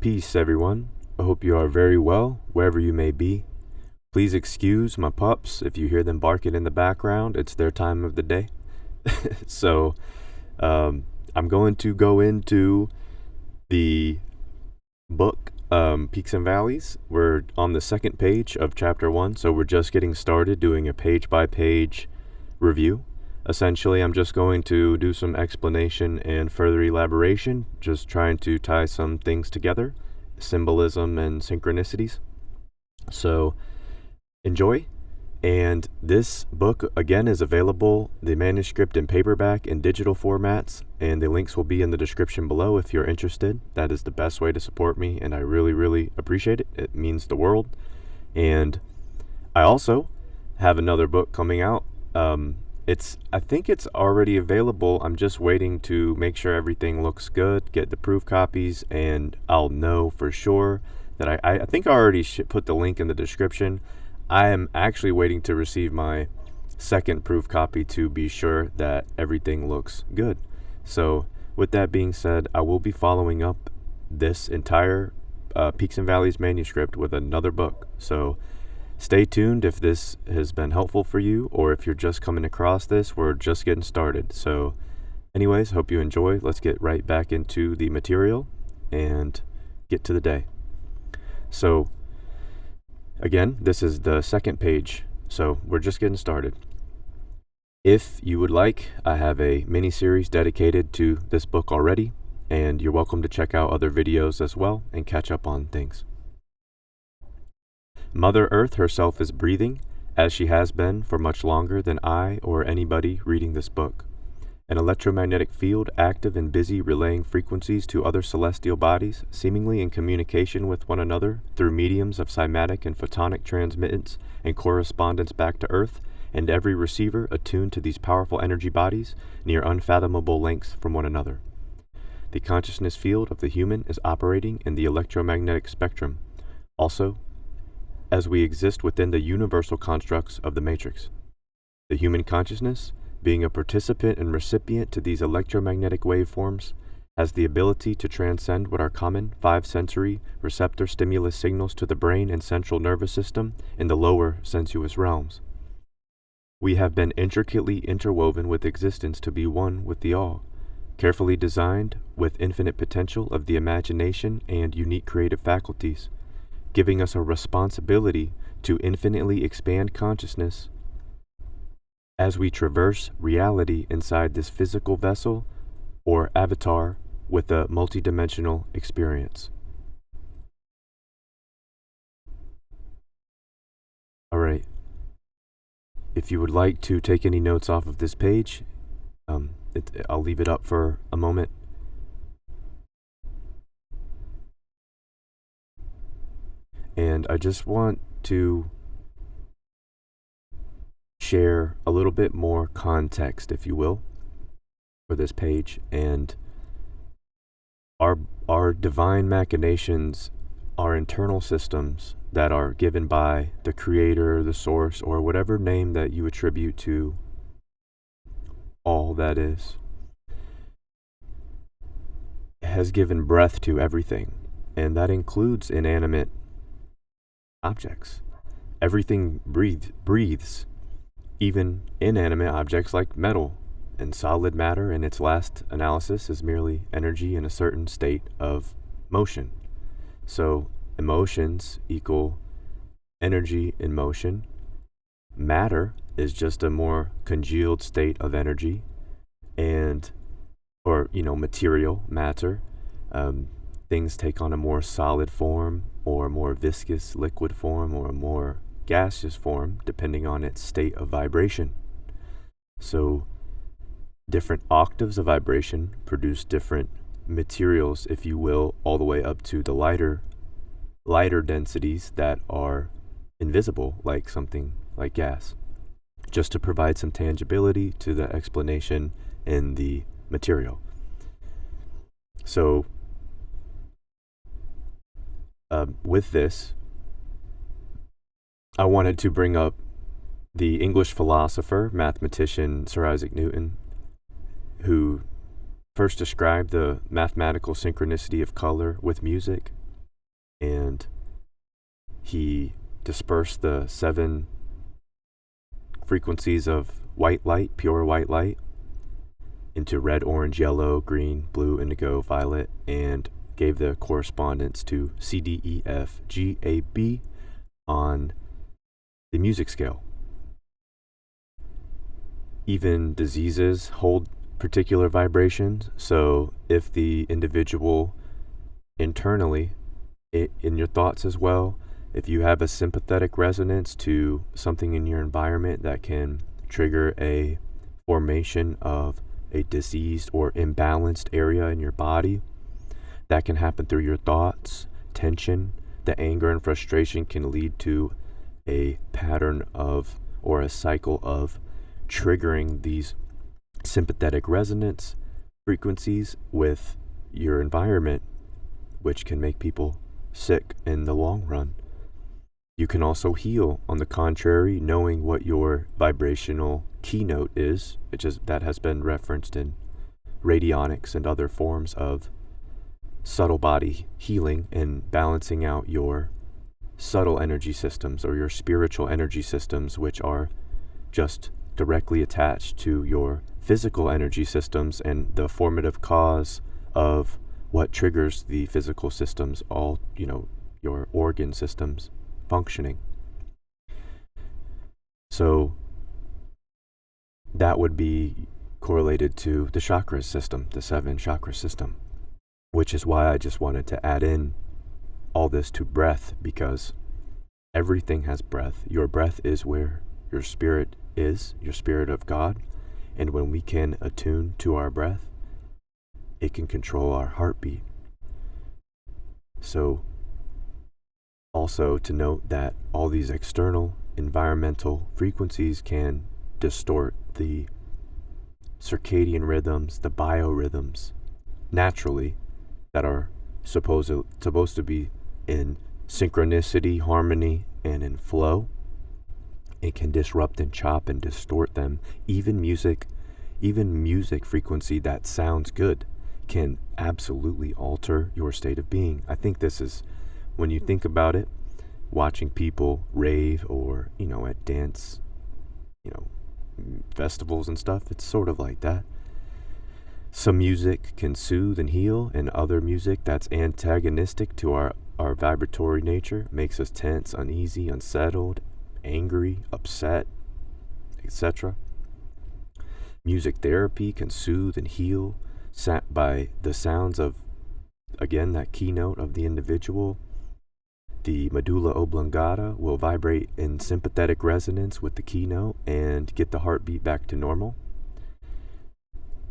Peace, everyone. I hope you are very well, wherever you may be. Please excuse my pups if you hear them barking in the background. It's their time of the day. So, I'm going to go into the book, Peaks and Valleys. We're on the second page of chapter 1, so we're just getting started doing a page-by-page review. Essentially, I'm just going to do some explanation and further elaboration, just trying to tie some things together, symbolism and synchronicities. So, enjoy. And this book, again, is available, the manuscript in paperback and digital formats, and the links will be in the description below if you're interested. That is the best way to support me, and I really, really appreciate it. It means the world. And I also have another book coming out. I think it's already available. I'm just waiting to make sure everything looks good, get the proof copies, and I'll know for sure that I think I already put the link in the description. I am actually waiting to receive my second proof copy to be sure that everything looks good. So with that being said, I will be following up this entire Peaks and Valleys manuscript with another book. So stay tuned if this has been helpful for you, or if you're just coming across this. We're just getting started. So anyways, hope you enjoy. Let's get right back into the material and get to the day. So again, this is the second page, so we're just getting started. If you would like, I have a mini-series dedicated to this book already, and you're welcome to check out other videos as well and catch up on things. Mother Earth herself is breathing, as she has been for much longer than I or anybody reading this book. An electromagnetic field active and busy relaying frequencies to other celestial bodies, seemingly in communication with one another through mediums of cymatic and photonic transmittance and correspondence back to Earth, and every receiver attuned to these powerful energy bodies near unfathomable lengths from one another. The consciousness field of the human is operating in the electromagnetic spectrum, also as we exist within the universal constructs of the matrix. The human consciousness, being a participant and recipient to these electromagnetic waveforms, has the ability to transcend what are common five-sensory receptor stimulus signals to the brain and central nervous system in the lower sensuous realms. We have been intricately interwoven with existence to be one with the all, carefully designed with infinite potential of the imagination and unique creative faculties, giving us a responsibility to infinitely expand consciousness as we traverse reality inside this physical vessel or avatar with a multidimensional experience. All right. If you would like to take any notes off of this page, I'll leave it up for a moment. And I just want to share a little bit more context, if you will, for this page. And our divine machinations are internal systems that are given by the creator, the source, or whatever name that you attribute to all that is. It has given breath to everything, and that includes inanimate objects. Everything breathes, even inanimate objects like metal, and solid matter in its last analysis is merely energy in a certain state of motion. So emotions equal energy in motion. Matter is just a more congealed state of energy, or material, matter. Things take on a more solid form, or a more viscous liquid form, or a more gaseous form, depending on its state of vibration. So different octaves of vibration produce different materials, if you will, all the way up to the lighter densities that are invisible, like something like gas, just to provide some tangibility to the explanation in the material. So with this, I wanted to bring up the English philosopher, mathematician Sir Isaac Newton, who first described the mathematical synchronicity of color with music and he dispersed the 7 frequencies of white light, pure white light, into red, orange, yellow, green, blue, indigo, violet, and gave the correspondence to C, D, E, F, G, A, B on the music scale. Even diseases hold particular vibrations, so if the individual internally, in your thoughts as well, if you have a sympathetic resonance to something in your environment that can trigger a formation of a diseased or imbalanced area in your body, that can happen through your thoughts. Tension, the anger and frustration can lead to a pattern of, or a cycle of, triggering these sympathetic resonance frequencies with your environment, which can make people sick in the long run. You can also heal, on the contrary, knowing what your vibrational keynote is, that has been referenced in radionics and other forms of subtle body healing, and balancing out your subtle energy systems or your spiritual energy systems, which are just directly attached to your physical energy systems and the formative cause of what triggers the physical systems, all, your organ systems functioning. So that would be correlated to the chakra system, the 7 chakra system, which is why I just wanted to add in all this to breath, because everything has breath. Your breath is where your spirit is, your spirit of God. And when we can attune to our breath, it can control our heartbeat. So also to note that all these external environmental frequencies can distort the circadian rhythms, the biorhythms, naturally, that are supposed to be in synchronicity, harmony, and in flow. It can disrupt and chop and distort them. Even music frequency that sounds good can absolutely alter your state of being. I think this is, when you think about it, watching people rave or, at dance, festivals and stuff, it's sort of like that. Some music can soothe and heal, and other music that's antagonistic to our vibratory nature makes us tense, uneasy, unsettled, angry, upset, etc. Music therapy can soothe and heal by the sounds of, again, that keynote of the individual. The medulla oblongata will vibrate in sympathetic resonance with the keynote and get the heartbeat back to normal.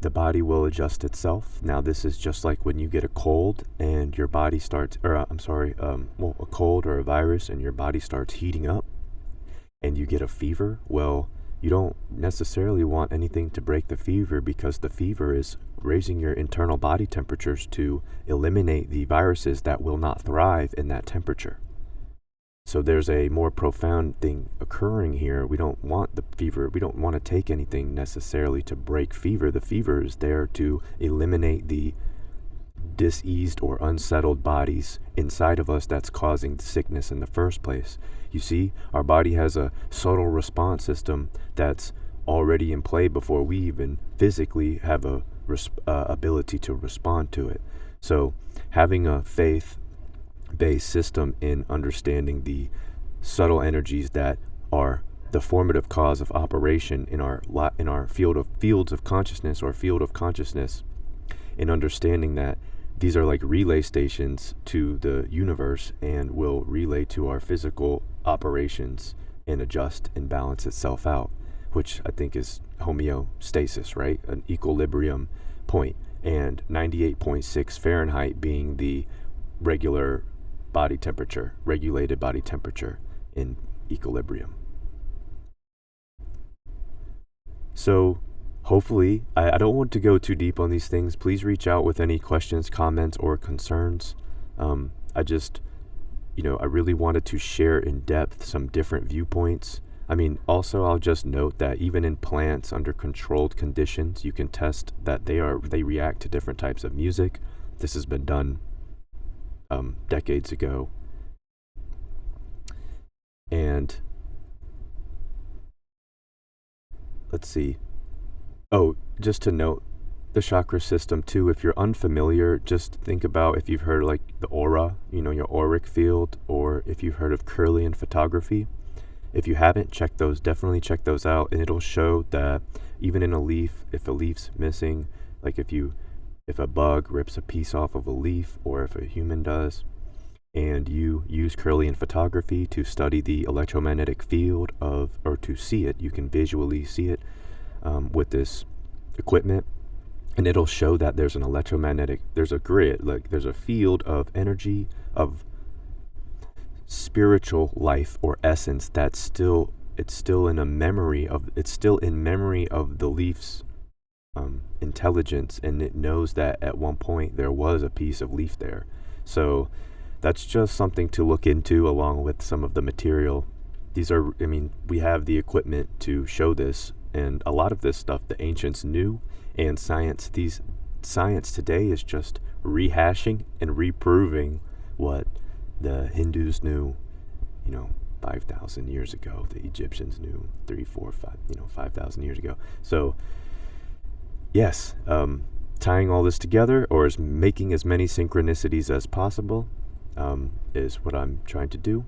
The body will adjust itself. Now, this is just like when you get a cold and your body starts, a cold or a virus, and your body starts heating up and you get a fever. Well, you don't necessarily want anything to break the fever, because the fever is raising your internal body temperatures to eliminate the viruses that will not thrive in that temperature. So there's a more profound thing occurring here. We don't want the fever. We don't want to take anything necessarily to break fever. The fever is there to eliminate the diseased or unsettled bodies inside of us that's causing sickness in the first place. You see, our body has a subtle response system that's already in play before we even physically have a ability to respond to it. So having a faith-based system in understanding the subtle energies that are the formative cause of operation in our fields of consciousness, or field of consciousness, in understanding that these are like relay stations to the universe and will relay to our physical operations and adjust and balance itself out, which I think is homeostasis, right? An equilibrium point, and 98.6 Fahrenheit being the regular body temperature, regulated body temperature in equilibrium. So hopefully, I don't want to go too deep on these things. Please reach out with any questions, comments, or concerns. I really wanted to share in depth some different viewpoints. Also, I'll just note that even in plants under controlled conditions, you can test that they react to different types of music. This has been done decades ago let's see. Oh, just to note, the chakra system too, if you're unfamiliar, just think about if you've heard like the aura, your auric field, or if you've heard of Kirlian photography. If you haven't, definitely check those out, and it'll show that even in a leaf, if a leaf's missing, like if a bug rips a piece off of a leaf, or if a human does, and you use Kirlian photography to study the electromagnetic field or to see it, you can visually see it with this equipment, and it'll show that there's a grid, like there's a field of energy, of spiritual life or essence it's still in memory of the leaf's intelligence, and it knows that at one point there was a piece of leaf there. So that's just something to look into, along with some of the material. We have the equipment to show this, and a lot of this stuff the ancients knew, and science today is just rehashing and reproving what the Hindus knew, 5,000 years ago. The Egyptians knew 3, 4, 5, 5,000 years ago. So yes, tying all this together, or making as many synchronicities as possible, is what I'm trying to do.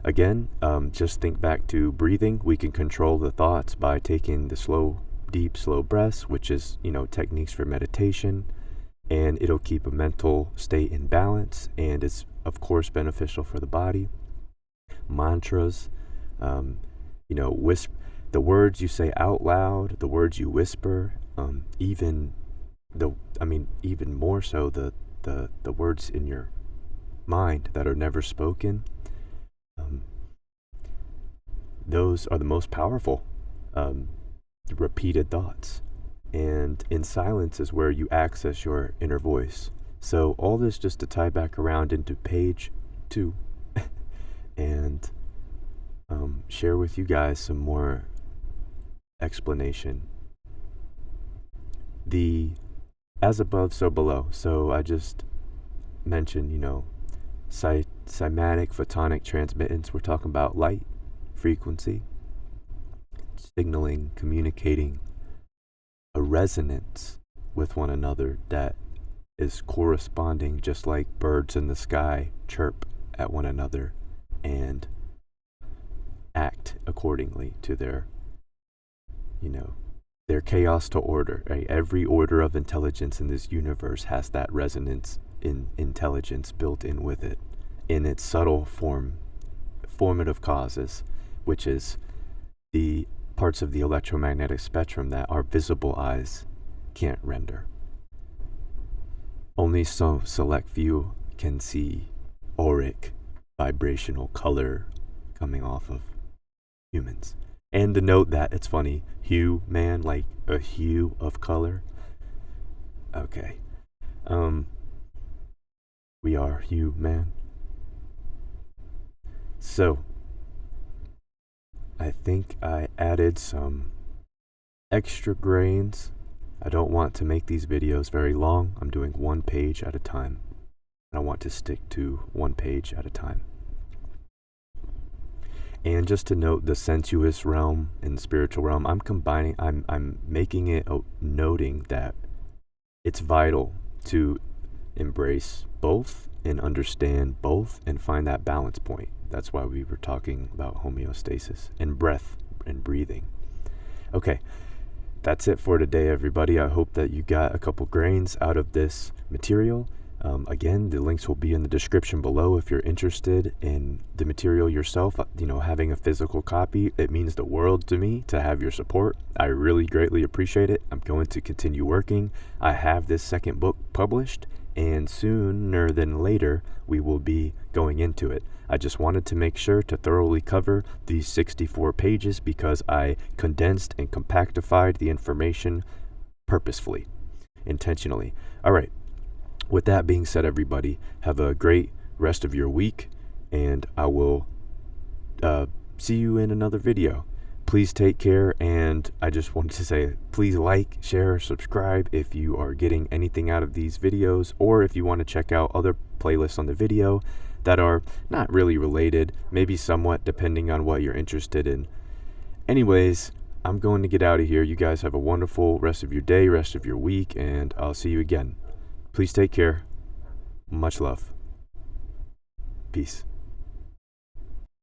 Again, just think back to breathing. We can control the thoughts by taking the deep, slow breaths, which is, techniques for meditation, and it'll keep a mental state in balance, and it's, of course, beneficial for the body. Mantras, the words you say out loud, the words you whisper, even more so the words in your mind that are never spoken. Those are the most powerful repeated thoughts, and in silence is where you access your inner voice. So all this just to tie back around into PAGE2 and share with you guys some more explanation. The as above, so below. So I just mentioned, cymatic photonic transmittance. We're talking about light, frequency, signaling, communicating a resonance with one another that is corresponding, just like birds in the sky chirp at one another and act accordingly to their chaos to order, right? Every order of intelligence in this universe has that resonance in intelligence built in with it, in its subtle formative causes, which is the parts of the electromagnetic spectrum that our visible eyes can't render. Only some select few can see auric vibrational color coming off of humans. And to note that, it's funny, hue, man, like a hue of color. Okay. We are hue, man. So, I think I added some extra grains. I don't want to make these videos very long. I'm doing one page at a time. I want to stick to one page at a time. And just to note, the sensuous realm and spiritual realm, I'm making it noting that it's vital to embrace both and understand both and find that balance point. That's why we were talking about homeostasis and breath and breathing. Okay, that's it for today, everybody. I hope that you got a couple grains out of this material. Again, the links will be in the description below if you're interested in the material yourself. Having a physical copy, it means the world to me to have your support. I really greatly appreciate it. I'm going to continue working. I have this second book published, and sooner than later, we will be going into it. I just wanted to make sure to thoroughly cover these 64 pages because I condensed and compactified the information purposefully, intentionally. All right. With that being said, everybody, have a great rest of your week, and I will see you in another video. Please take care, and I just wanted to say, please like, share, subscribe if you are getting anything out of these videos, or if you want to check out other playlists on the video that are not really related, maybe somewhat, depending on what you're interested in. Anyways, I'm going to get out of here. You guys have a wonderful rest of your day, rest of your week, and I'll see you again. Please take care. Much love. Peace.